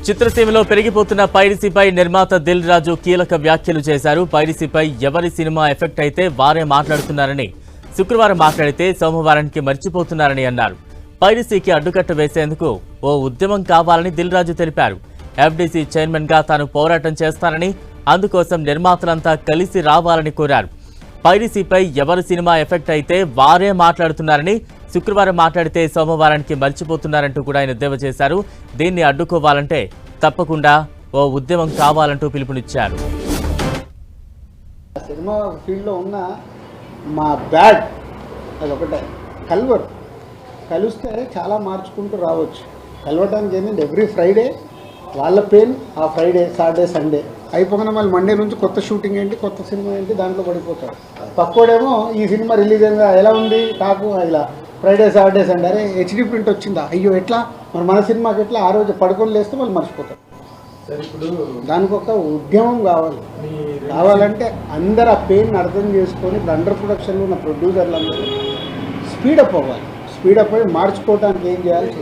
చిత్రసీమలో పెరిగిపోతున్న పైరసీపై నిర్మాత దిల్ రాజు కీలక వ్యాఖ్యలు చేశారు. పైరసీపై ఎవరి సినిమా ఎఫెక్ట్ అయితే వారే మాట్లాడుతున్నారని, శుక్రవారం మాట్లాడితే సోమవారానికి మర్చిపోతున్నారని అన్నారు. పైరసీకి అడ్డుకట్ట వేసేందుకు ఓ ఉద్యమం కావాలని దిల్ రాజు తెలిపారు. ఎఫ్డీసీ చైర్మన్ గా తాను పోరాటం చేస్తానని, అందుకోసం నిర్మాతలంతా కలిసి రావాలని కోరారు. పైరసీపై ఎవరి సినిమా ఎఫెక్ట్ అయితే వారే మాట్లాడుతున్నారని, శుక్రవారం మాట్లాడితే సోమవారానికి మర్చిపోతున్నారంటూ కూడా ఆయన ఎద్దేవా చేశారు. దీన్ని అడ్డుకోవాలంటే తప్పకుండా ఓ ఉద్యమం కావాలంటూ పిలుపునిచ్చారు. సినిమా ఫీల్డ్లో ఉన్న మా బ్యాడ్ అది ఒకటే, కలిస్తే చాలా మార్చుకుంటూ రావచ్చు. కలవడానికి ఏంటంటే ఎవ్రీ ఫ్రైడే వాళ్ళ పెయిన్, ఆ ఫ్రైడే సాటర్డే సండే అయిపోగానే మళ్ళీ మండే నుంచి కొత్త షూటింగ్ ఏంటి, కొత్త సినిమా ఏంటి, దాంట్లో పడిపోతారు. పక్కోడేమో ఈ సినిమా రిలీజ్ అయిందా, ఎలా ఉంది టాకు, ఇలా ఫ్రైడే సాటర్డే సండే, అరే హెచ్డీ ప్రింట్ వచ్చిందా, అయ్యో ఎట్లా మరి మన సినిమాకి ఎట్లా, ఆ రోజు పడుకొని లేస్తే వాళ్ళు మర్చిపోతారు. దానికి ఒక ఉద్యమం కావాలంటే అందరు ఆ పెయిన్ అర్థం చేసుకొని ఇప్పుడు అండర్ ప్రొడక్షన్లో ఉన్న ప్రొడ్యూసర్లు అందరూ స్పీడప్ అవ్వాలి. స్పీడప్ అయ్యి మార్చుకోవడానికి ఏం చేయాలి.